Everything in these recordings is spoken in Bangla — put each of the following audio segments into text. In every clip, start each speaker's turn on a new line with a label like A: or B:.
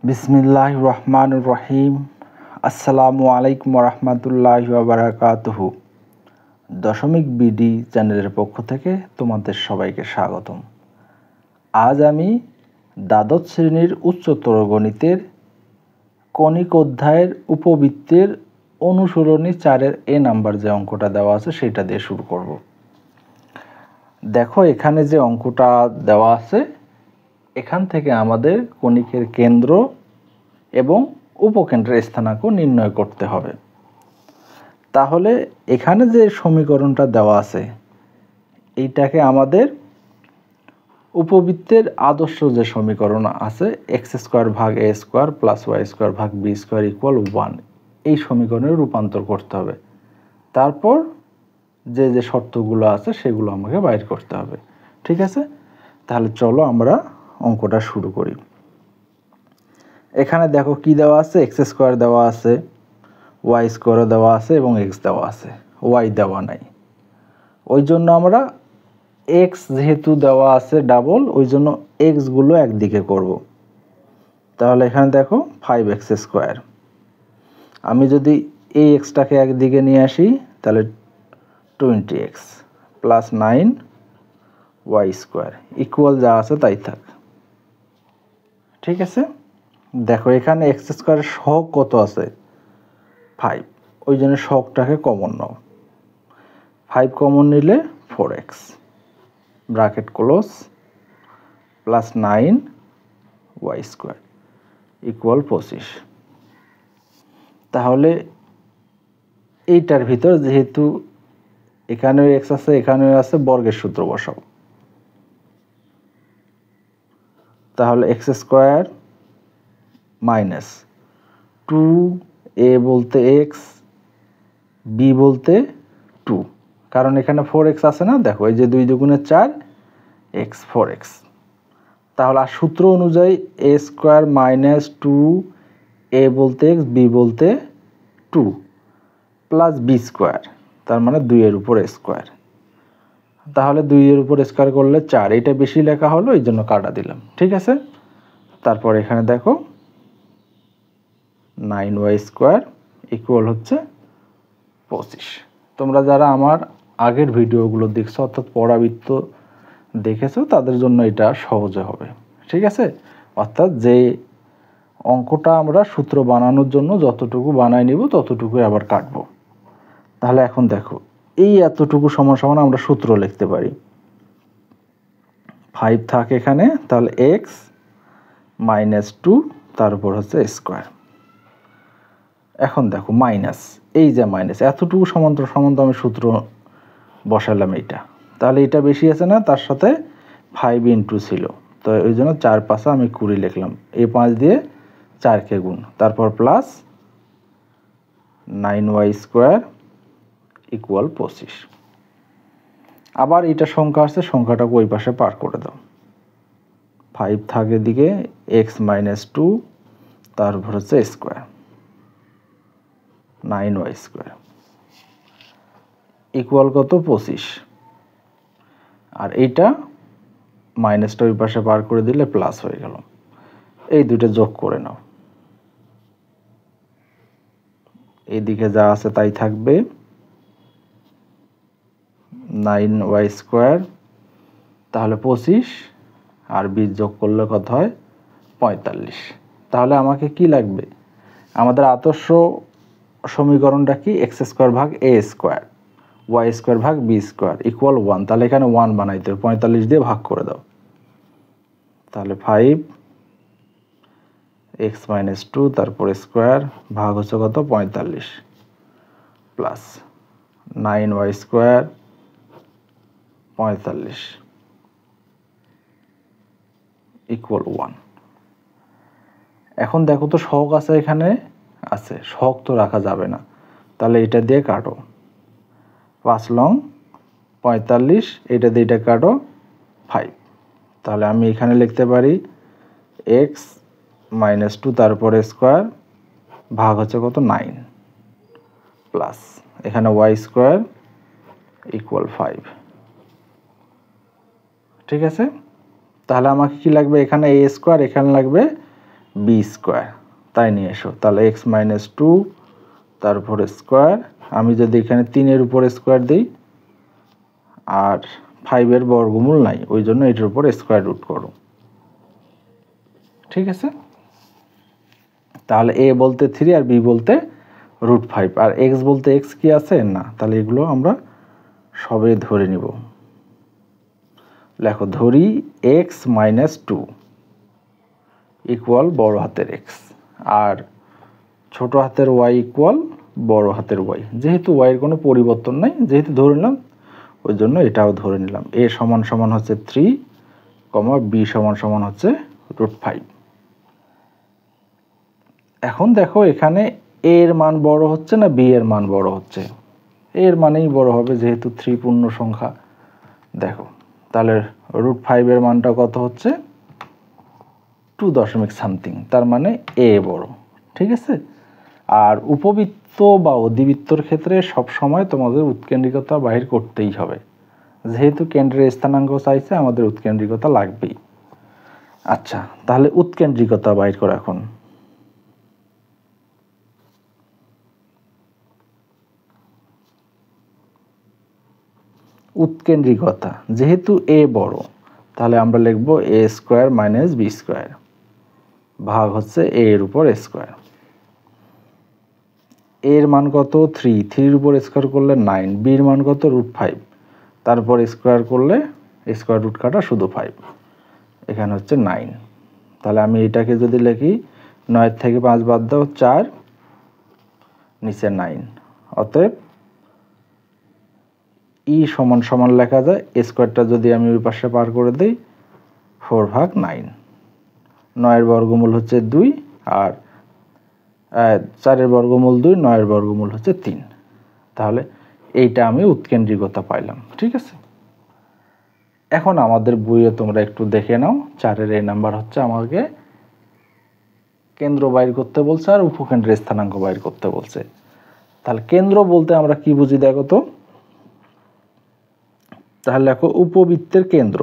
A: বিসমিল্লাহির রহমানির রহিম। আসসালামু আলাইকুম রহমতুল্লাহি ওয়া বারাকাতুহু। দশমিক বিডি চ্যানেলের পক্ষ থেকে তোমাদের সবাইকে স্বাগতম। আজ আমি দ্বাদশ শ্রেণীর উচ্চতর গণিতের কণিক অধ্যায়ের উপবৃত্তের অনুসরণী 4-এর এ নাম্বার যে অঙ্কটা দেওয়া আছে সেটা দিয়ে শুরু করব। দেখো, এখানে যে অঙ্কটা দেওয়া আছে এখান থেকে আমাদের কণিকের কেন্দ্র এবং উপকেন্দ্রের স্থানাঙ্ক নির্ণয় করতে হবে। তাহলে এখানে যে সমীকরণটা দেওয়া আছে এইটাকে আমাদের উপবৃত্তের আদর্শ যে সমীকরণ আছে x² ভাগ a² প্লাস y² ভাগ b² ইকুয়াল 1, এই সমীকরণে রূপান্তর করতে হবে। তারপর যে যে শর্তগুলো আছে সেগুলো আমাকে বাইর করতে হবে। ঠিক আছে, তাহলে চলো আমরা অঙ্কটা শুরু করি। এখানে দেখো কি দেওয়া আছে, x² দেওয়া আছে, y² দেওয়া আছে এবং x দেওয়া আছে, y দেওয়া নাই। ওই জন্য আমরা x যেহেতু দেওয়া আছে ডাবল, ওই জন্য x গুলো একদিকে করব। তাহলে এখানে দেখো 5x²। আমি যদি এই xটাকে একদিকে নিয়ে আসি তাহলে 20x প্লাস 9y² ইকুয়াল যা আছে তাই থাক। ঠিক আছে, দেখো এখানে x² এর সহগ কত আছে 5, ওই জন্য সহগটাকে কমন নাও। 5 কমন নিলে 4x bracket close plus 9y² equal 25। তাহলে এইটার ভিতর যেহেতু এখানেও x আছে এখানেও আছে, বর্গের সূত্র বসাও। তাহলে x² মাইনাস 2a বলতে x, b বলতে 2, কারণ এখানে 4x আছে না। দেখো এই যে 2 দুগুণে 4, x 4x। তাহলে আর সূত্র অনুযায়ী a² মাইনাস 2a বলতে x, b বলতে 2 প্লাস b², তার মানে 2 এর উপর স্কোয়ার। তাহলে 2 এর উপর স্কোয়ার করলে 4, এটা বেশি লেখা হলো এই জন্য কাটা দিলাম। ঠিক আছে, তারপর এখানে দেখো 9y² ইকুয়াল হচ্ছে 25। তোমরা যারা আমার আগের ভিডিওগুলো দেখছো অর্থাৎ পরাবৃত্ত দেখেছো তাদের জন্য এটা সহজে হবে। ঠিক আছে, অর্থাৎ যে অঙ্কটা আমরা সূত্র বানানোর জন্য যতটুকু বানাই নিব ততটুকু আবার কাটবো। তাহলে এখন দেখো এই এতটুকু সমান সমান আমরা সূত্র লিখতে পারি। 5 থাকে এখানে, তাহলে x মাইনাস 2 তার উপর হচ্ছে স্কোয়ার। এখন দেখো মাইনাস, এই যে মাইনাস এতটুকু সমান্তর সমান্তর আমি সূত্র বসালাম এইটা, তাহলে এটা বেশি আছে না, তার সাথে 5 ইন্টু ছিল, তো ওই জন্য 4 5 আমি 20 লিখলাম। এই 5 দিয়ে 4কে গুণ, তারপর প্লাস 9y² ইকুয়াল 25। আবার এটা সংখ্যা আসছে, সংখ্যাটাকে ওই পাশে পার করে দাও। 5 থাকে দিকে, x মাইনাস 2 তারপর হচ্ছে স্কোয়ার 9y² ইকুয়াল কত 25। আর এইটা মাইনাসটা ওই পাশে পার করে দিলে প্লাস হয়ে গেল। এই দুটো যোগ করে নাও, এইদিকে যা আছে তাই থাকবে। 9y² তাহলে 25 আর 20 যোগ করলে কত হয় 45। তাহলে আমাকে কি লাগবে, আমাদের আদর্শ সমীকরণটা কি, x² ভাগ a² y² ভাগ b² ইকুয়াল 1। তাহলে এখানে 1 বানাইতে হবে, 45 দিয়ে ভাগ করে দাও। তাহলে 5x মাইনাস 2 তারপর স্কোয়ার ভাগ হচ্ছে কত 45 প্লাস 9y² 45 ইকুয়াল 1। এখন দেখো তো সহগ আছে, এখানে আছে, সহগ তো রাখা যাবে না, তাহলে এটা দিয়ে কাটো। 5 লং 45, এটা দিয়ে এটা কাটো 5। তাহলে আমি এখানে লিখতে পারি x মাইনাস 2 তারপর স্কোয়ার ভাগ হচ্ছে কত 9 প্লাস এখানে y² ইকুয়াল 5। ঠিক আছে, তাহলে আমাকে কি লাগবে, এখানে a² এখানে লাগবে বি স্কোয়ার, তাই নিয়ে এসো। তাহলে এক্স মাইনাস টু তারপরে স্কোয়ার, আমি যদি এখানে 3-এর উপরে স্কোয়ার দিই আর 5-এর বর্গমূল নাই, ওই জন্য এটার উপরে স্কোয়ার রুট করো। ঠিক আছে, তাহলে এ বলতে 3 আর বি বলতে √5, আর এক্স বলতে এক্স কি আছে না, তাহলে এগুলো আমরা সবে ধরে নিব। লেখো, ধরি এক্স মাইনাস টু ইকুয়াল বড় হাতের এক্স আর ছোট হাতের ওয়াই ইকুয়াল বড় হাতের ওয়াই। যেহেতু ওয়াইয়ের কোনো পরিবর্তন নাই, যেহেতু ধরে নিলাম ওই জন্য এটাও ধরে নিলাম। এ সমান সমান হচ্ছে 3, বি সমান সমান হচ্ছে √5। এখন দেখো এখানে এ এর মান বড় হচ্ছে না বি এর মান বড় হচ্ছে? এর মানেই বড় হবে, যেহেতু 3 পূর্ণ সংখ্যা। দেখো তাহলে √5 এর মানটা কত হচ্ছে? 2.something, তার মানে এ বড়। ঠিক আছে, আর উপবৃত্ত বা অধিবৃত্তর ক্ষেত্রে সব সময় তোমাদের উৎকেন্দ্রিকতা বাহির করতেই হবে, যেহেতু কেন্দ্রের স্থানাঙ্ক চাইছে আমাদের উৎকেন্দ্রিকতা লাগবেই। আচ্ছা, তাহলে উৎকেন্দ্রিকতা বাহির করো। এখন উৎকেন্দ্রিকতা, যেহেতু এ বড় তাহলে আমরা লিখব এ স্কোয়ার মাইনাস বি স্কোয়ার ভাগ হচ্ছে এ এর উপর স্কোয়ার। এর মান কত? 3, 3-এর উপর স্কোয়ার করলে 9, বির মান কত? √5, তারপর স্কোয়ার করলে স্কোয়ার রুট কাটা শুধু 5, এখানে হচ্ছে 9। তাহলে আমি এটাকে যদি লিখি 9 থেকে 5 বাদ দাও 4, নিচে 9, অতএব ই সমান সমান লেখা যায়, স্কোয়ারটা যদি আমি ওই পাশে পার করে দিই 4/9, 9-এর বর্গমূল হচ্ছে 2 আর 4-এর বর্গমূল 2, 9-এর বর্গমূল হচ্ছে 3। তাহলে এইটা আমি উৎকেন্দ্রিকতা পাইলাম। ঠিক আছে, এখন আমাদের বইয়ে তোমরা একটু দেখে নাও, 4-এর এই নাম্বার হচ্ছে আমাকে কেন্দ্র বাইর করতে বলছে আর উপকেন্দ্রের স্থানাঙ্ক বাইর করতে বলছে। তাহলে কেন্দ্র বলতে আমরা কি বুঝি দেখো তো? তাহলে দেখো, উপবৃত্তের কেন্দ্র,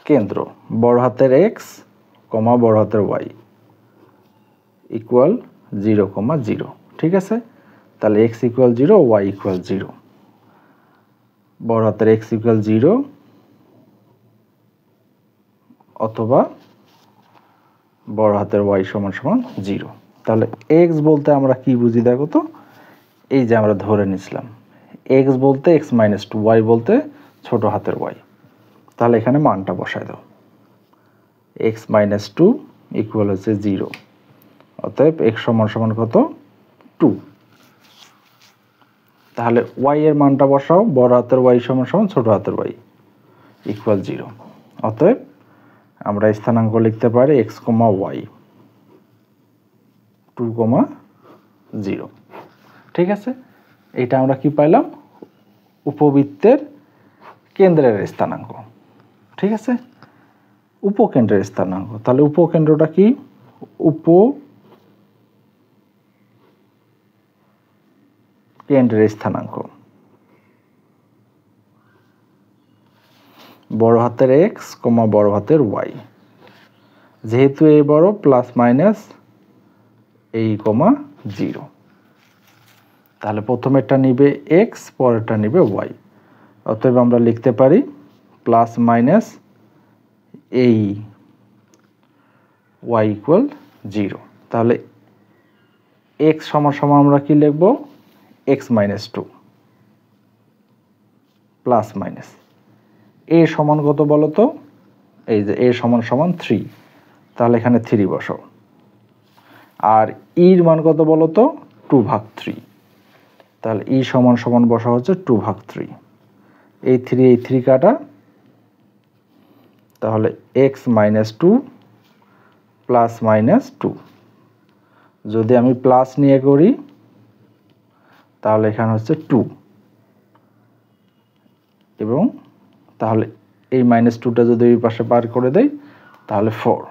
A: কেন্দ্র বড় হাতের এক্স বড় হাতের ওয়াই ইকুয়াল 0,0। ঠিক আছে, তাহলে এক্স ইকুয়াল 0, ওয়াই ইকুয়াল 0, বড় হাতের এক্স ইকুয়াল 0 অথবা বড় হাতের ওয়াই সমান সমান 0। তাহলে এক্স বলতে আমরা কি বুঝি দেখো তো? এই যে আমরা ধরে নিছিলাম এক্স বলতে এক্স মাইনাস টু, ওয়াই বলতে ছোট হাতের ওয়াই। তাহলে এখানে মানটা বসায় দাও, এক্স মাইনাস টু ইকুয়াল হচ্ছে 0, অতএব এক্স সমান সমান কত? 2। তাহলে ওয়াই এর মানটা বসাও, বড় হাতের ওয়াই সমান সমান ছোট হাতের ওয়াই ইকুয়াল 0, অতএব আমরা স্থানাঙ্ক লিখতে পারি এক্স কমা ওয়াই 2,0। ঠিক আছে, এটা আমরা কি পাইলাম? উপবৃত্তের কেন্দ্রের স্থানাঙ্ক। ঠিক আছে, উপকেন্দ্রের স্থানাঙ্ক। তাহলে উপকেন্দ্রটা কি? উপকেন্দ্রের স্থানাঙ্ক বড় হাতের এক্স বড় হাতের ওয়াই, যেহেতু এ বড় প্লাস মাইনাস এই 0। তাহলে প্রথমেরটা নিবে এক্স, পরেরটা নিবে ওয়াই, অতএব আমরা লিখতে পারি প্লাস মাইনাস এই ওয়াই ইকুয়াল 0। তাহলে এক্স সমান সমান আমরা কি লিখব? X minus two plus minus A সমান কত বলো তো? এই যে এ সমান সমান 3, তাহলে এখানে 3 বসাও। আর ইর মান কত বলো তো? 2/3, তাহলে ই সমান সমান বসা হচ্ছে 2/3। এই 3 কাটা, তাহলে x minus two plus minus 2। যদি আমি প্লাস নিয়ে করি তাহলে এখানে হচ্ছে 2, এবং তাহলে এই -2টা যদি এই পাশে পার করে দেই তাহলে 4।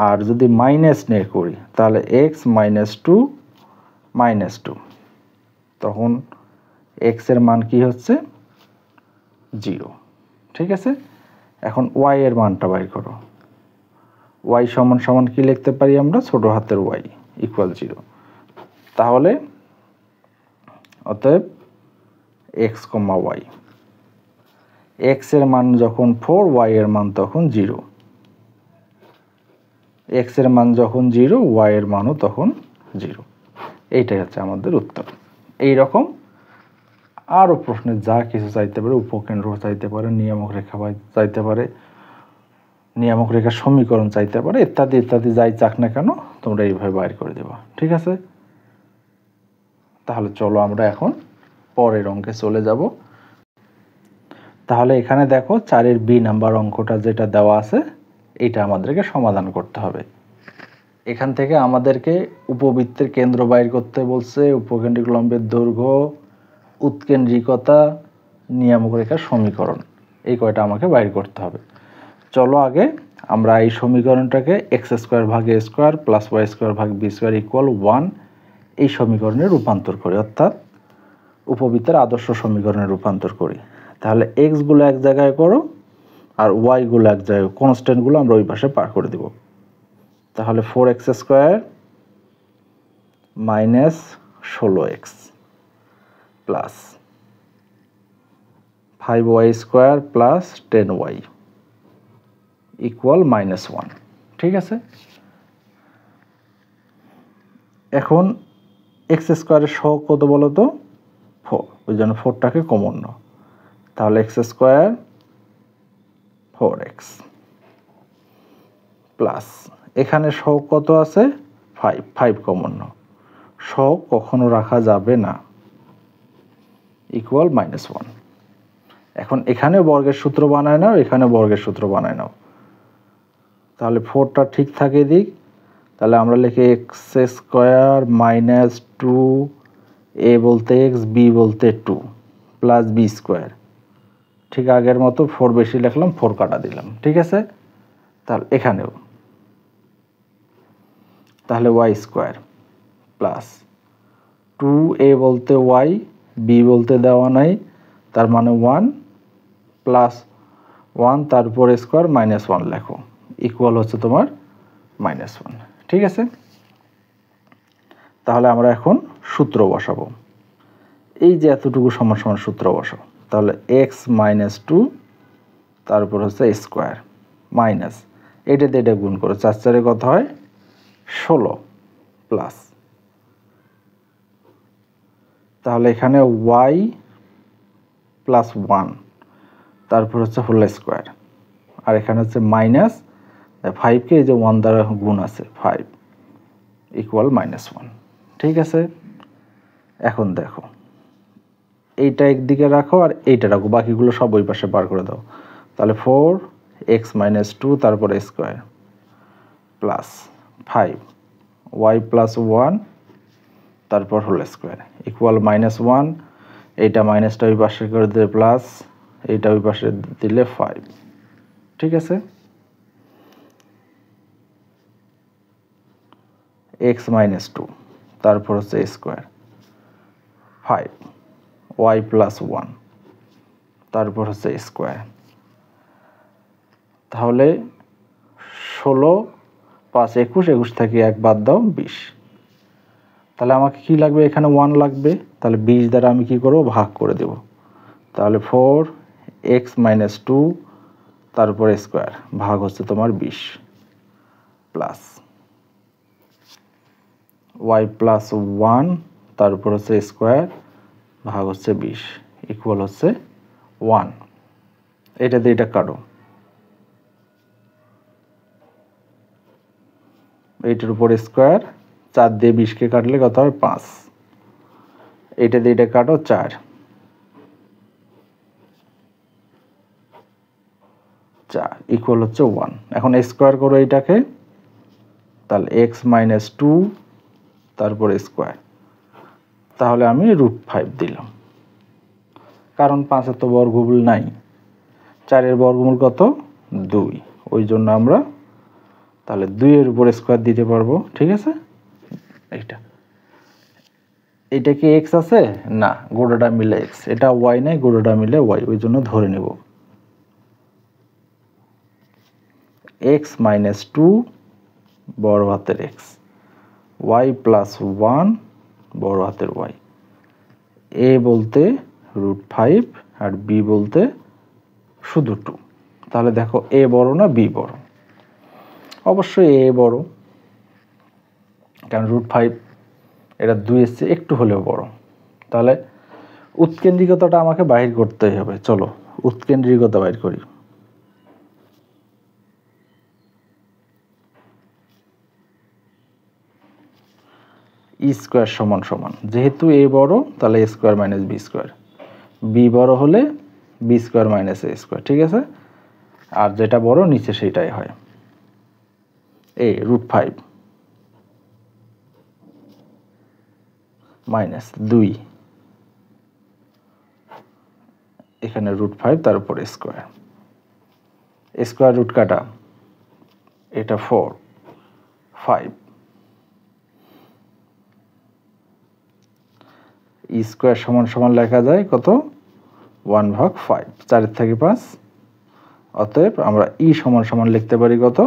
A: আর যদি মাইনাস নিয়ে করি তাহলে x -2 তখন x এর মান কি হচ্ছে? 0। ঠিক আছে, এখন y এর মানটা বাইর করো। y সমান সমান কি লিখতে পারি আমরা, ছোট হাতের y ইকুয়াল 0। তাহলে অতএব x, y, x এর মান যখন 4, y এর মান তখন 0। x এর মান যখন 0, y এর মানও তখন 0। এইটাই হচ্ছে আমাদের উত্তর। এই রকম আরও প্রশ্নে যা কিছু চাইতে পারে, উপকেন্দ্র চাইতে পারে, নিয়ামক রেখা চাইতে পারে, নিয়ামক রেখার সমীকরণ চাইতে পারে, ইত্যাদি ইত্যাদি যাই চাক না কেন তোমরা এইভাবে বাইর করে দেবা। ঠিক আছে, তাহলে চলো আমরা এখন পরের অঙ্কে চলে যাব। তাহলে এখানে দেখো 4-এর বি নাম্বার অঙ্কটা যেটা দেওয়া আছে এটা আমাদেরকে সমাধান করতে হবে। এখান থেকে আমাদেরকে উপবৃত্তের কেন্দ্র বাইর করতে বলছে, উপকেন্দ্রিক লম্বের দৈর্ঘ্য, উৎকেন্দ্রিকতা, নিয়ামক রেখার সমীকরণ, এই কয়টা আমাকে বাইর করতে হবে। চলো আগে আমরা এই সমীকরণটাকে x² ভাগ a² প্লাস y² ভাগ b² ইকুয়াল 1 এই সমীকরণে রূপান্তর করি, অর্থাৎ উপবৃত্তের আদর্শ সমীকরণে রূপান্তর করি। তাহলে x গুলো এক জায়গায় করো আর y গুলো এক জায়গায়, কনস্ট্যান্টগুলো আমরা ওই পাশে পার করে দেব। তাহলে 4x² minus 16x plus 5y² plus 10y equal -1। ঠিক আছে, এখন x² এর সহগ কত বলো তো, 4, ওই জন্য 4টাকে কমন নাও। তাহলে x² 4x প্লাস এখানে সহগ কত আছে 5, 5 কমন নাও, সহগ কখনো রাখা যাবে না, ইকুয়াল -1। এখন এখানে বর্গের সূত্র বানায় নাও, এখানে বর্গের সূত্র বানায় নাও। তাহলে 4টা ঠিক থাকে দিক, তাহলে আমরা লিখি x² মাইনাস 2, a বলতে x, b বলতে 2 প্লাস b²। ঠিক আগের মতো 4 বেশি লিখলাম, 4 কাটা দিলাম। ঠিক আছে, তাহলে এখানেও তাহলে y² প্লাস 2a বলতে y, b বলতে দেওয়া নাই, তার মানে 1 প্লাস 1 তারপর স্কোয়ার -1 লেখো, ইকুয়াল হচ্ছে তোমার -1। ঠিক আছে, তাহলে আমরা এখন সূত্র বসাবো। এই যে এতটুকু সমান সমান সূত্র বসাবো। তাহলে x - 2 তারপর হচ্ছে স্কোয়ার মাইনাস এটাতে এটা গুণ করো, 4 4 কত হয় 16 প্লাস, তাহলে এখানে y প্লাস 1 তারপর হচ্ছে হোল স্কোয়ার, আর এখানে হচ্ছে মাইনাস 5কে এই যে 1 দ্বারা গুণ আছে 5 ইকুয়াল -1। ঠিক আছে, এখন দেখো এইটা একদিকে রাখো আর এইটা রাখো, বাকিগুলো সব ওই পাশে বার করে দাও। তাহলে 4x - 2 তারপর স্কোয়ার প্লাস 5y প্লাস 1 তারপর হোল স্কোয়ার ইকুয়াল -1। এইটা মাইনাসটা ওই পাশে করে দিলে প্লাস, এইটা ওই পাশে দিলে 5। ঠিক আছে, x - 2 তারপর হচ্ছে স্কোয়ার 5y প্লাস 1 তারপর হচ্ছে স্কোয়ার। তাহলে 16 5 21, 21 থেকে 1 বাদ দাও 20। তাহলে আমাকে কি লাগবে, এখানে 1 লাগবে, তাহলে 20 দ্বারা আমি কি করব, ভাগ করে দেব। তাহলে 4x - 2 তারপর স্কোয়ার ভাগ হচ্ছে তোমার 20 প্লাস y প্লাস 1 তারপর হচ্ছে স্কোয়ার ভাগ হচ্ছে 20 ইকুয়াল হচ্ছে 1। এটা দিয়ে এটা কাটো, এইটার উপর স্কোয়ার, 4 দিয়ে 20কে কাটলে কত হয় 5, এইটা দিয়ে এটা কাটো 4 ইকুয়াল হচ্ছে 1। এখন স্কোয়ার করো এইটাকে, তাহলে x - 2 তারপর স্কোয়ার, তাহলে আমি √5 দিলাম, কারণ 5-এর তো বর্গমূল নাই, 4-এর বর্গমূল কত 2, ওই জন্য আমরা তাহলে 2 এর উপর স্কোয়ার দিতে পারবো। ঠিক আছে, এইটা এটা কি এক্স আছে? না, গোটাটা মিলে এক্স। এটা ওয়াই নাই, গোটাটা মিলে ওয়াই, ওই জন্য ধরে নেব এক্স মাইনাস টু বড় হাতের এক্স, ওয়াই প্লাস ওয়ান বড় হাতের ওয়াই, এ বলতে √5 আর বি বলতে শুধু 2। তাহলে দেখো এ বড় না বি বড়? অবশ্যই এ বড়, কারণ √5 এটা 2 এসছে, একটু হলেও বড়। তাহলে উৎকেন্দ্রিকতাটা আমাকে বাহির করতেই হবে। চলো উৎকেন্দ্রিকতা বাহির করি। ই স্কোয়ার সমান সমান, যেহেতু এ বড় তাহলে A square minus B square, B বড় হলে B square minus A square, ঠিক আছে? আর যেটা বড় নিচে সেটাই হয়। এ √5 মাইনাস 2, এখানে √5 তার উপর স্কোয়ার, স্কোয়ার রুট কাটা, এটা 4 5, ই স্কোয়ার সমান সমান লেখা যায় কত? 1/5, 4 থেকে 5। অতএব আমরা ই সমান সমান লিখতে পারি কত?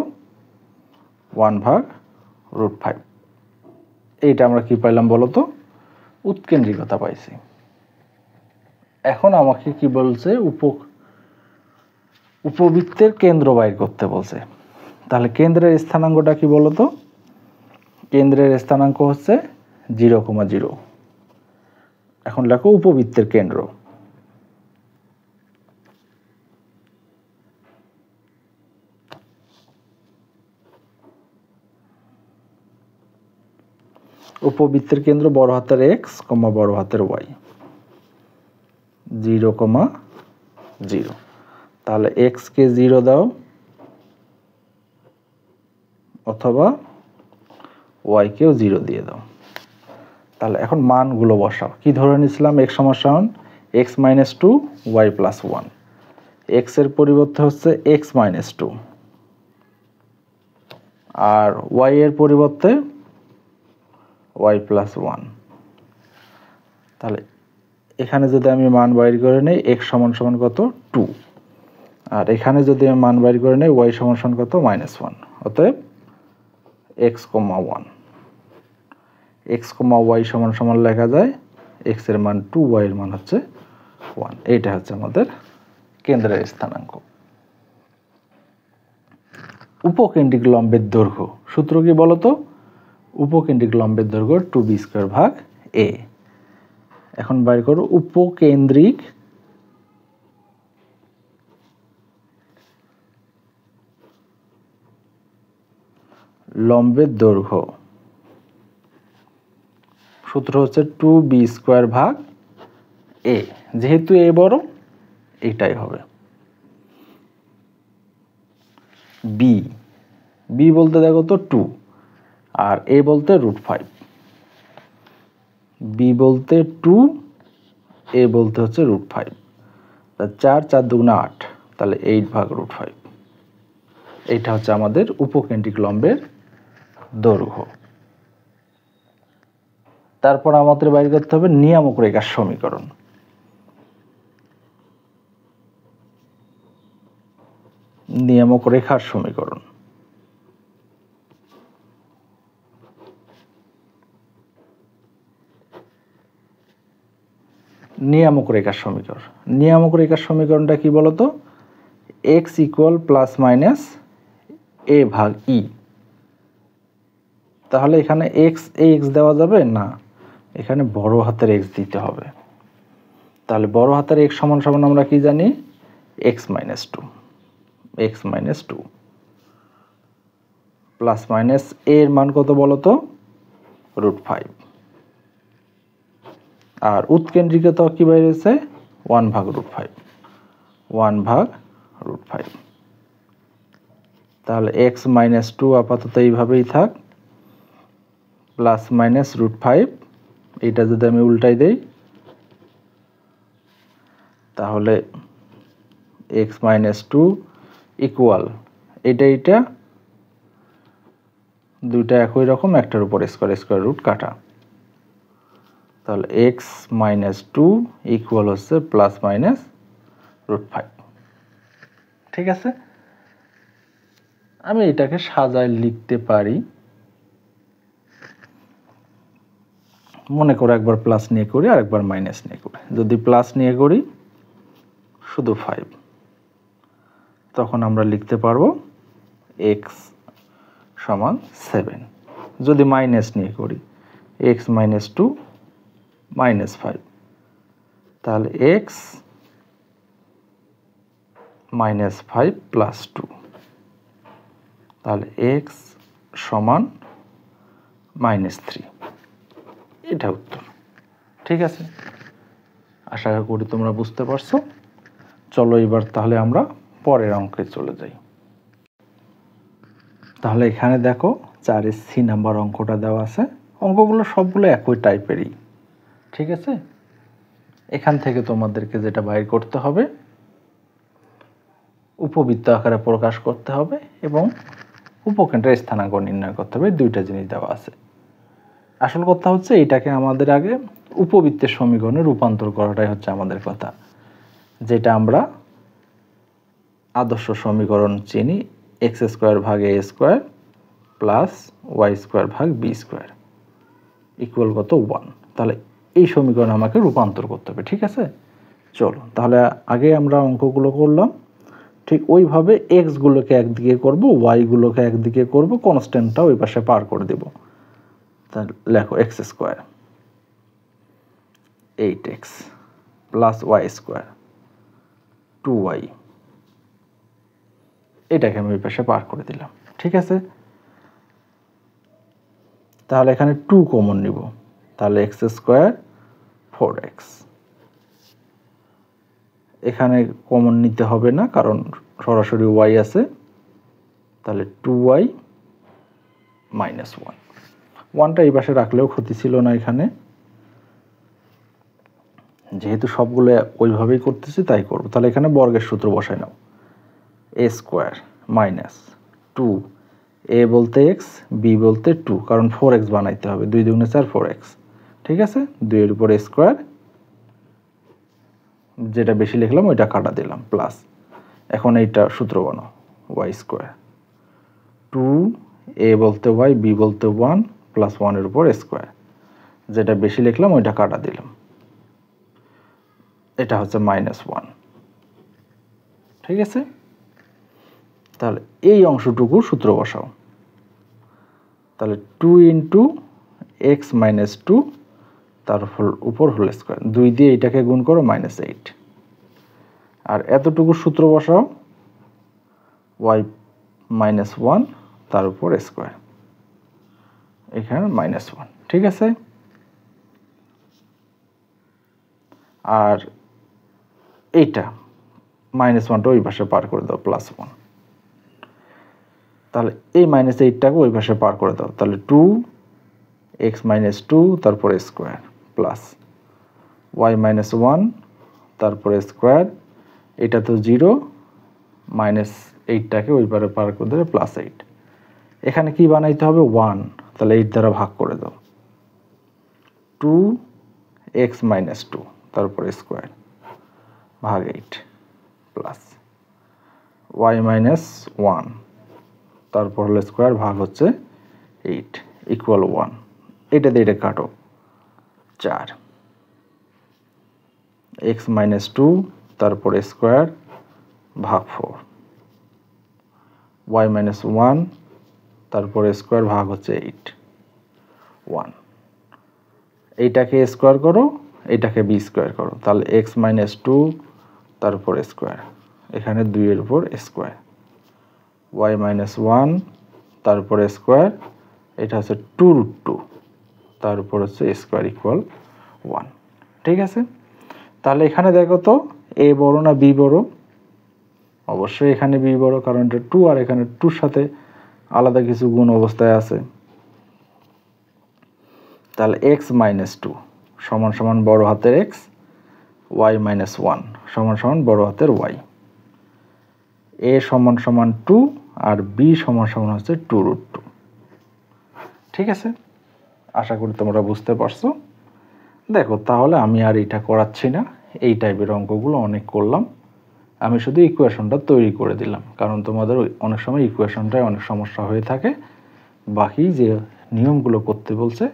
A: 1/√5। এইটা আমরা কি পাইলাম বলো তো? উৎকেন্দ্রিকতা পাইছি। এখন আমাকে কি বলছে? উপবৃত্তের কেন্দ্র বাইর করতে বলছে। তাহলে কেন্দ্রের স্থানাঙ্কটা কি বলতো? কেন্দ্রের স্থানাঙ্ক হচ্ছে 0,0। এখন লেখো উপবৃত্তের কেন্দ্র। উপবৃত্তের কেন্দ্র বড় হাতের এক্স, বড় হাতের ওয়াই, 0,0। তাহলে এক্স কে 0 দাও, অথবা ওয়াই কেও 0 দিয়ে দাও। তাহলে এখন মানগুলো বসাও। কি ধরে নিয়েছিলাম? এক্স সমান x minus 2 y plus 1। X এর পরিবর্তে হচ্ছে এক্স মাইনাস 2, আর ওয়াই এর পরিবর্তে ওয়াই প্লাস 1। তাহলে এখানে যদি আমি মান বাইর করে নেই এক্স সমান সমান কত? 2, আর এখানে যদি আমি মান বাইর করে নেই ওয়াই সমান সমান কত? -1। অতএব এক্স কমা 1, এক্স কমা ওয়াই সমান সমান লেখা যায় এক্স এর মান 2, ওয়াই এর মান হচ্ছে 1। এইটা হচ্ছে আমাদের কেন্দ্রের স্থানাঙ্ক। উপকেন্দ্রিক লম্বের দৈর্ঘ্য সূত্র কি বলতো? উপকেন্দ্রিক লম্বের দৈর্ঘ্য 2b²/a। এখন বাইর করো উপকেন্দ্রিক লম্বের দৈর্ঘ্য। সূত্র হচ্ছে 2b²/a। যেহেতু এ বড়, এটাই হবে। বি, বি বলতে দেখো তো 2, আর এ বলতে √5। বি বলতে 2, এ বলতে হচ্ছে √5। 4 4 2 8, তাহলে 8/√5। এইটা হচ্ছে আমাদের উপকেন্দ্রিক লম্বের দৈর্ঘ্য। তারপর আমাদের বাইর করতে হবে নিয়ামক রেখার সমীকরণ। নিয়ামক রেখার সমীকরণ। নিয়ামক রেখার সমীকরণ। নিয়ামক রেখার সমীকরণটা কি বলতো? x = +a/e। তাহলে এখানে x দেওয়া যাবে না, এখানে বড় হাতের x দিতে হবে। তাহলে বড় হাতের x সমান সমান আমরা কি জানি? x - 2, x - 2 plus minus a এর মান কত বলতো? √5। আর উৎকেন্দ্রিকতা কি বেরিয়েছে? 1/√5, 1/√5। তাহলে x - 2 আপাতত এইভাবেই থাক, প্লাস মাইনাস √5। এইটা যদি আমি উল্টাই দেই তাহলে x - 2 ইকুয়াল এইটা দুইটা একই রকম, একটার উপর স্কয়ার রুট কাটা, তাহলে এক্স মাইনাস টু ইকুয়াল হচ্ছে প্লাস মাইনাস √5। ঠিক আছে, আমি এটাকে সাজায় লিখতে পারি, মনে করো একবার প্লাস নিয়ে করি আর একবার মাইনাস নিয়ে করি। যদি প্লাস নিয়ে করি শুধু 5, তখন আমরা লিখতে পারবো এক্স সমান 7। যদি মাইনাস নিয়ে করি এক্স মাইনাস টু মাইনাস 5, তাহলে এক্স মাইনাস 5 প্লাস 2, তাহলে এক্স সমান -3। এটা উত্তর। ঠিক আছে, আশা করি তোমরা বুঝতে পারছো। চলো এবার তাহলে আমরা পরের অঙ্কে চলে যাই। তাহলে এখানে দেখো 4-এর সি নাম্বার অঙ্কটা দেওয়া আছে। অঙ্কগুলো সবগুলো একই টাইপেরই। ঠিক আছে, এখান থেকে তোমাদেরকে যেটা বাইর করতে হবে, উপবৃত্ত আকারে প্রকাশ করতে হবে এবং উপকেন্দ্রের স্থানাঙ্ক নির্ণয় করতে হবে। দুইটা জিনিস দেওয়া আছে। আসল কথা হচ্ছে এটাকে আমাদের আগে উপবৃত্তের সমীকরণে রূপান্তর করাটাই হচ্ছে আমাদের কথা, যেটা আমরা আদর্শ সমীকরণ চিনি, এক্স স্কোয়ার ভাগ এ স্কোয়ার প্লাস ওয়াই স্কোয়ার ভাগ বি স্কোয়ার ইকুয়াল কত 1। তাহলে এই সমীকরণ আমাকে রূপান্তর করতে হবে। ঠিক আছে, চলো তাহলে আগে আমরা অঙ্কগুলো করলাম, ঠিক ওইভাবে এক্সগুলোকে একদিকে করব, ওয়াইগুলোকে একদিকে করব, কনস্ট্যান্টটা ওই পাশে পার করে দেব। তাহলে লেখো x square 8x plus y square 2y, এটাকে আমি ওই পাশে পার করে দিলাম। ঠিক আছে, তাহলে এখানে 2 কমন নিব, তাহলে এক্স স্কোয়ার 4x। এখানে কমন নিতে হবে না কারণ সরাসরি y আছে, তাহলে 2y মাইনাস 1। 1টা এই পাশে রাখলেও ক্ষতি ছিল না, এখানে যেহেতু সবগুলো ওইভাবেই করতেছি তাই করব। তাহলে এখানে বর্গের সূত্র বসাই নাও, এ স্কোয়ার মাইনাস 2, এ বলতে এক্স, বি বলতে 2, কারণ 4x বানাইতে হবে, 2 দুগুণে 4 4x। ঠিক আছে, 2 এর উপর স্কোয়ার, যেটা বেশি লিখলাম ওইটা কাটা দিলাম, প্লাস এখন এইটা সূত্র বানাও, ওয়াই স্কোয়ার 2, এ বলতে ওয়াই, বি বলতে 1 প্লাস 1 এর উপর স্কোয়ার, যেটা বেশি লিখলাম ওইটা কাটা দিলাম, এটা হচ্ছে -1। ঠিক আছে, তাহলে এই অংশটুকু সূত্র বসাও, তাহলে 2 ইন্টু এক্স মাইনাস 2 তার উপর হোল স্কোয়ার, 2 দিয়ে এটাকে গুণ করো -8, আর এতটুকু সূত্র বসাও ওয়াই মাইনাস 1 তার উপর স্কোয়ার, এখানে -1। ঠিক আছে, আর এইটা -1টা ওই পাশে পার করে দাও, +1। তাহলে এই -8টাকে ওই পাশে পার করে দাও, তাহলে 2x মাইনাস 2 তারপর স্কোয়ার প্লাস y মাইনাস 1 তারপর স্কোয়ার, এটা তো 0, -8টাকে ওই পারে পার করে দেবে +8। এখানে কি বানাইতে হবে 1, তাহলে 8 দ্বারা ভাগ করে দাও, 2x মাইনাস 2 তারপর স্কোয়ার ভাগ 8 প্লাস y মাইনাস 1 তারপর হলো স্কোয়ার ভাগ হচ্ছে 8 ইকুয়াল 1। এটা দিয়ে এটা কাটো, 4 x মাইনাস 2 তারপর স্কোয়ার ভাগ 4, y মাইনাস 1 তারপর স্কোয়ার ভাগ হচ্ছে 8 1। এইটাকে স্কোয়ার করো, এইটাকে বি স্কোয়ার করো, তাহলে x মাইনাস 2 তারপর স্কোয়ার, এখানে 2 এর উপর স্কোয়ার, y মাইনাস 1 তারপর স্কোয়ার, এটা হচ্ছে 2√2 তার উপর হচ্ছে স্কোয়ার ইকুয়াল 1। ঠিক আছে, তাহলে এখানে দেখো তো এ বড় না বি বড়? অবশ্যই এখানে বি বড়, কারণ এটা 2 আর এখানে 2-র সাথে আলাদা কিছু গুণ অবস্থায় আছে। তাহলে x মাইনাস 2 সমান সমান বড় হাতের x, y মাইনাস 1 সমান সমান বড় হাতের y, a সমান সমান 2 আর b সমান সমান হচ্ছে 2√2। ঠিক আছে, আশা করি তোমরা বুঝতে পারছো। দেখো তাহলে আমি আর এটা করাচ্ছি না, এই টাইপের অঙ্কগুলো অনেক করলাম, আমি শুধু ইকুয়েশনটা তৈরি করে দিলাম, কারণ তোমাদের অনেক সময় ইকুয়েশনটায় অনেক সমস্যা হয়ে থাকে। বাকি যে নিয়মগুলো করতে বলছে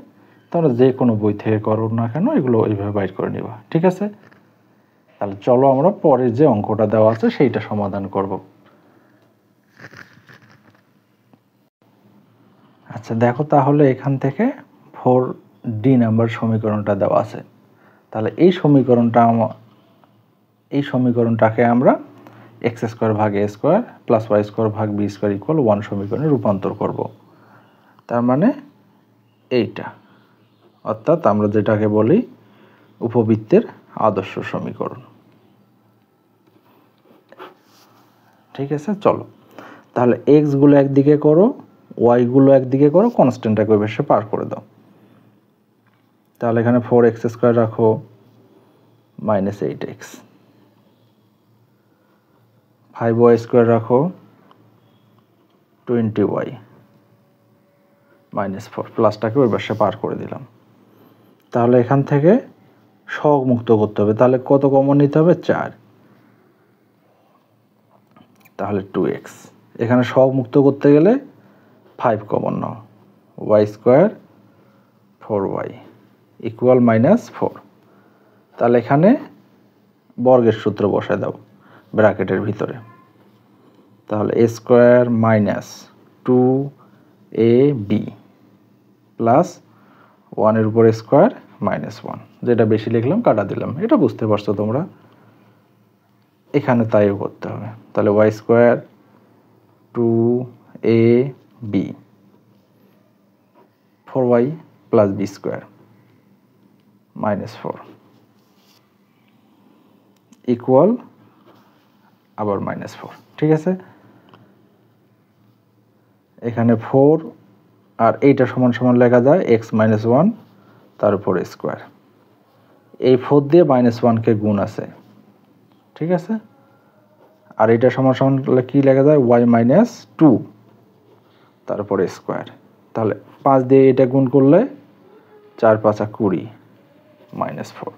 A: তোমরা যে কোনো বই থেকে করো না কেন এগুলো এইভাবে বাইর করে নিবা, ঠিক আছে? তাহলে চলো আমরা পরে যে অঙ্কটা দেওয়া আছে সেইটা সমাধান করব। আচ্ছা দেখো তাহলে এখান থেকে 4D নাম্বার সমীকরণটা দেওয়া আছে। তাহলে এই সমীকরণটাকে আমরা এক্স স্কোয়ার ভাগ এ স্কোয়ার প্লাস ওয়াই স্কোয়ার ভাগ বি স্কোয়ার ইকুয়াল 1 সমীকরণে রূপান্তর করব। তার মানে এইটা, অর্থাৎ আমরা যেটাকে বলি উপবৃত্তের আদর্শ সমীকরণ, ঠিক আছে? চলো তাহলে এক্স গুলো একদিকে করো, ওয়াই গুলো একদিকে করো, কনস্ট্যান্টটাকে ওই পাশে পার করে দাও। তাহলে এখানে 4x স্কোয়ার রাখো মাইনাস 8x, 5y স্কোয়ার রাখো 20y মাইনাস 4, প্লাসটাকে ওই পাশে পার করে দিলাম। তাহলে এখান থেকে সহগ মুক্ত করতে হবে, তাহলে কত কমন নিতে হবে? 4, তাহলে 2x। এখানে সহগ মুক্ত করতে গেলে 5 কমন নাও, y square 4y equal minus 4। তাহলে এখানে বর্গের সূত্র বসায় দাও ব্র্যাকেটের ভিতরে, তাহলে a square minus 2ab plus 1 এর উপর স্কোয়ার মাইনাস 1, যেটা বেশি লিখলাম কাটা দিলাম, এটা বুঝতে পারছো তোমরা। এখানে তাইও করতে হবে, তাহলে y square 2ab 4y plus b square minus 4 equal আবার মাইনাস 4, ঠিক আছে? এখানে 4 আর এইটা সমান সমান লেখা যায় x মাইনাস 1 তার উপর স্কোয়ার, এই 4 দিয়ে মাইনাস 1কে গুণ আছে, ঠিক আছে? আর এটা সমান সমান কি লেখা যায়? y মাইনাস 2 তারপরে স্কোয়ার। তাহলে 5 দিয়ে এটা গুণ করলে 4 5 20 মাইনাস 4,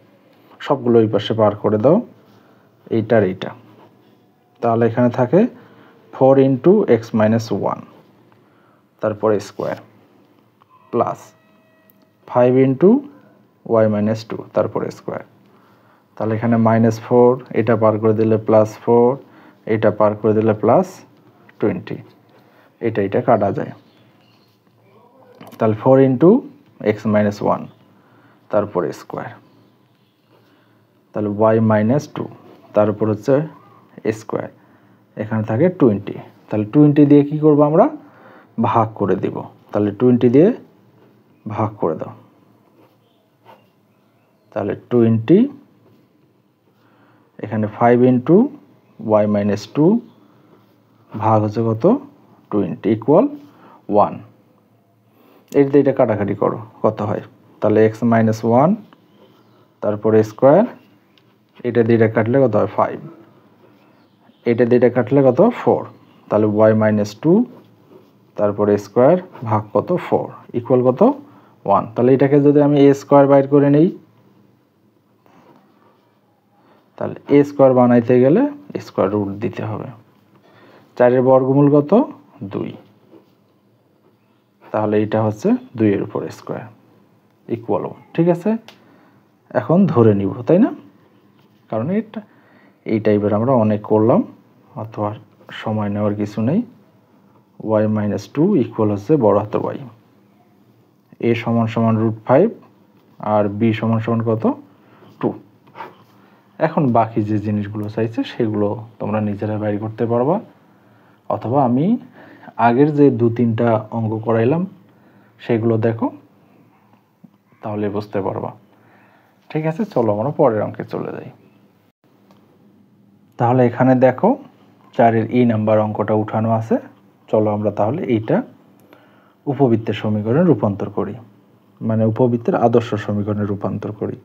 A: সবগুলো এই পাশে পার করে দাও, এইটার এইটা। তাহলে এখানে থাকে 4 ইন্টু এক্স মাইনাস 1 তারপরে square plus 5 into y minus 2 তারপরে স্কোয়ার। তাহলে এখানে মাইনাস 4, এটা পার করে দিলে প্লাস 4, এটা পার করে দিলে প্লাস 20, এটা কাটা যায়। তাহলে 4 ইন্টু এক্স মাইনাস 1 তারপরে স্কোয়ার, তাহলে ওয়াই মাইনাস 2 তার উপর হচ্ছে স্কোয়ার, এখানে থাকে 20। তাহলে 20 দিয়ে কি করব আমরা? ভাগ করে দিব, তাহলে 20 দিয়ে ভাগ করে দাও, তাহলে 20 এখানে 5 ইন্টু ওয়াই মাইনাস 2 ভাগ হচ্ছে কত? 20 ইকুয়াল 1। এটা কাটাকাটি করো কত হয়, তাহলে এক্স মাইনাস 1 তারপরে স্কোয়ার, এটা দিয়ে কাটলে কত হয়? 5, এটা দিয়ে কাটলে কত? 4, তাহলে ওয়াই মাইনাস 2 তারপরে স্কোয়ার ভাগ কত? 4 ইকুয়াল কত? 1। তাহলে এটাকে যদি আমি এ স্কোয়ার বাইর করে নিই, তাহলে এ স্কোয়ার বানাইতে গেলে স্কোয়ার রুট দিতে হবে। 4-এর বর্গমূল কত? 2, তাহলে এটা হচ্ছে 2 এর উপর স্কোয়ার ইকুয়াল 1, ঠিক আছে? এখন ধরে নিব, তাই না? কারণ এই টাইপের আমরা অনেক করলাম, অথবা সময় নেওয়ার কিছু নেই। y মাইনাস 2 ইকুয়াল হচ্ছে বড় হাতের y, a সমান সমান √5 আর b সমান সমান কত? 2। এখন বাকি যে জিনিসগুলো চাইছে সেগুলো তোমরা নিজেরা বাইর করতে পারবা, অথবা আমি আগের যে 2-3টা অঙ্ক করাইলাম সেগুলো দেখো, তাহলে বুঝতে পারবা, ঠিক আছে? চলো আমরা পরের অঙ্কে চলে যাই। তাহলে এখানে দেখো 4-এর ই নাম্বার অঙ্কটা উঠানো আছে, চলো আমরা তাহলে এইটা উপবৃত্তের সমীকরণে রূপান্তর করি, মানে উপবৃত্তের আদর্শ সমীকরণে রূপান্তর করি।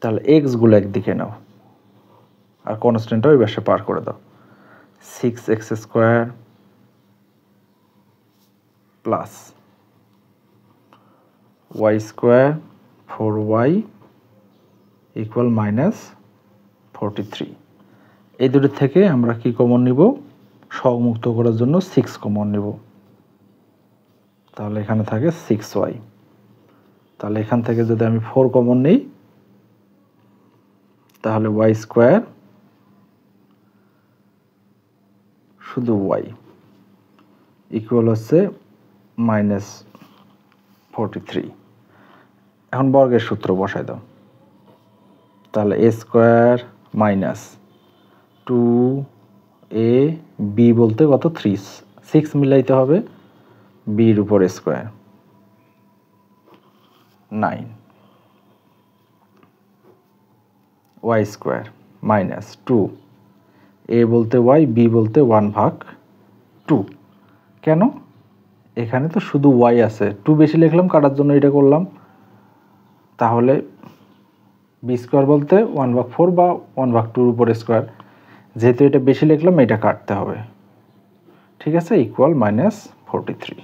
A: তাহলে এক্স গুলো একদিকে নাও আর কনস্ট্যান্টটা ওই পাশে পার করে দাও, 6x square plus y square 4y equal -43। এই দুটো থেকে আমরা কি কমন নিব? সহমুক্ত করার জন্য 6 কমন নিব। তাহলে এখানে থাকে 6y। তাহলে এখান থেকে যদি আমি 4 কমন নিই তাহলে y স্কোয়ার শুধু y ইকুয়াল হচ্ছে -43। এখন বর্গের সূত্র বসাই দাও। তাহলে a স্কোয়ার মাইনাস 2ab বলতে কত? 3, 6 মিলাইতে হবে, b এর উপর square 9, y square minus 2, a বলতে y, b বলতে 1/2। কেন? এখানে তো শুধু y আছে, 2 বেশি লিখলাম কাটার জন্য এটা করলাম। তাহলে b স্কোয়ার বলতে 1/4 বা 1/2 উপর স্কোয়ার, যেহেতু এটা বেশি লিখলাম এটা কাটতে হবে। ঠিক আছে, ইকুয়াল -43।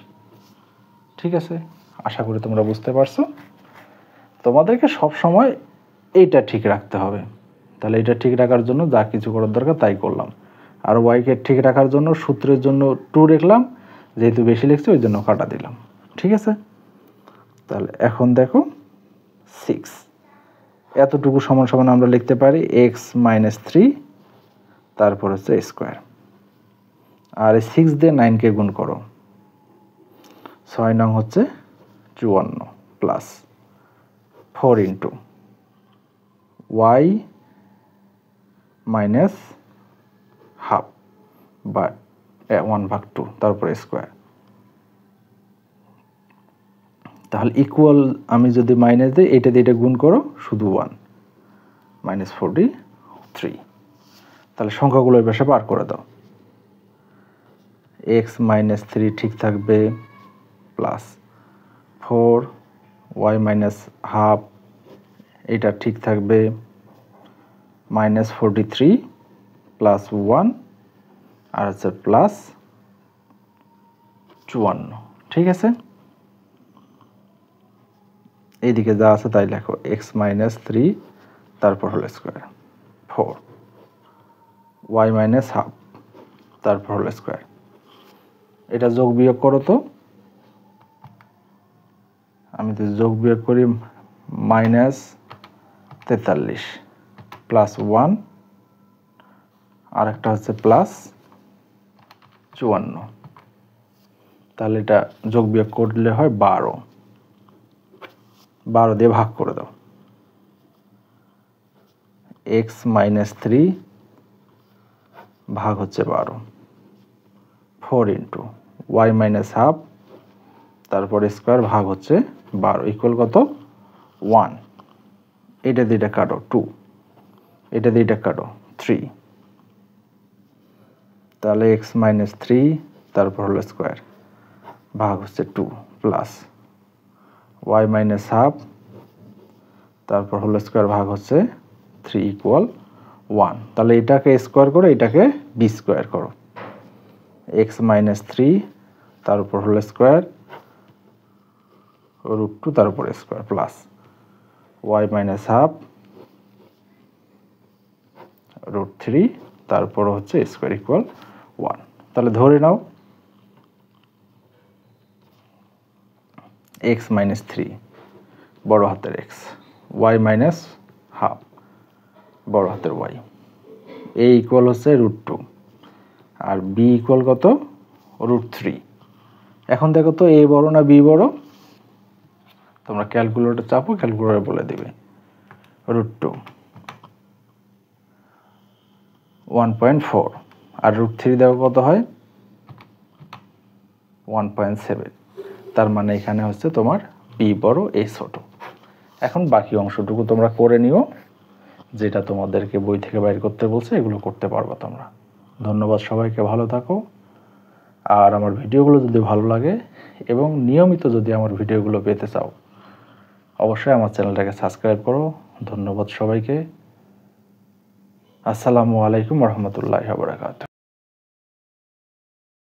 A: ঠিক আছে, আশা করি তোমরা বুঝতে পারছো। তোমাদেরকে সব সময় এইটা ঠিক রাখতে হবে। তাহলে এটা ঠিক রাখার জন্য যা কিছু করার দরকার তাই করলাম। আর ওয়াইকে ঠিক রাখার জন্য সূত্রের জন্য 2 লিখলাম, যেহেতু বেশি লিখছি ওই জন্য কাটা দিলাম। ঠিক আছে, তাহলে এখন দেখো 6 এতটুকু সমান সমান আমরা লিখতে পারি x - 3 তারপর হচ্ছে স্কোয়ার। আর এই 6 দিয়ে 9কে গুণ করো, 6 নং হচ্ছে 54 plus 4 into y minus half বা 1/2 তারপর স্কোয়ার। তাহলে ইকুয়াল আমি যদি মাইনাস দিই, এটা দিয়ে এটা গুণ করো, শুধু 1 -43। তাহলে সংখ্যাগুলো এই পাশে বার করে দাও। x - 3 ঠিক থাকবে, প্লাস 4y মাইনাস হাফ এটা ঠিক থাকবে, -43 প্লাস 1 আর হচ্ছে প্লাস 54। ঠিক আছে, এইদিকে যা আছে তাই লেখো, x - 3 তারপর হল স্কোয়ার 4, y মাইনাস হাফ তারপর হল স্কোয়ার। এটা যোগ বিয়োগ করো তো, আমি তো যোগ বিয়োগ করি, -43 প্লাস 1 আর একটা হচ্ছে প্লাস 54। তাহলে এটা যোগ বিয়োগ করলে হয় 12, 12 দিয়ে ভাগ করে দাও। x - 3 ভাগ হচ্ছে 12, 4 ইন্টু y মাইনাস হাফ তারপর স্কোয়ার ভাগ হচ্ছে 12 ইকুয়াল কত? 1। এটা দিয়ে এটা কাটো 2, এটা দিয়ে এটা কাটো 3। তাহলে x - 3 তারপর হলো স্কোয়ার ভাগ হচ্ছে 2 প্লাস y মাইনাস হাফ তারপর হলো স্কোয়ার ভাগ হচ্ছে 3 ইকুয়াল 1। তাহলে এটাকে স্কোয়ার করো, এটাকে b স্কোয়ার করো। x - 3 তার উপর হলো স্কোয়ার √2 তার উপর square plus y minus half √3 তারপর হচ্ছে স্কোয়ার ইকুয়াল 1। তাহলে ধরে নাও x - 3 বড় হাতের x, y মাইনাস হাফ বড় হাতের y, a ইকুয়াল হচ্ছে √2 আর b ইকুয়াল কত? √3। এখন দেখো তো a বড় না b বড়? তোমরা ক্যালকুলেটর চাপো, ক্যালকুলেটর বলে দিবে। √2 1.4 আর √3 দেখো কত হয়? 1.7। তার মানে এখানে হচ্ছে তোমার b বড় a ছোট। এখন বাকি অংশটুকু তোমরা করে নিও, যেটা তোমাদেরকে বই থেকে বাইর করতে বলছে এগুলো করতে পারবা তোমরা। ধন্যবাদ সবাইকে, ভালো থাকো। আর আমার ভিডিওগুলো যদি ভালো লাগে এবং নিয়মিত যদি আমার ভিডিওগুলো পেতে চাও অবশ্যই আমার চ্যানেলটাকে সাবস্ক্রাইব করো। ধন্যবাদ সবাইকে। আসসালামু আলাইকুম ওয়া রাহমাতুল্লাহি ওয়া বারাকাতুহু।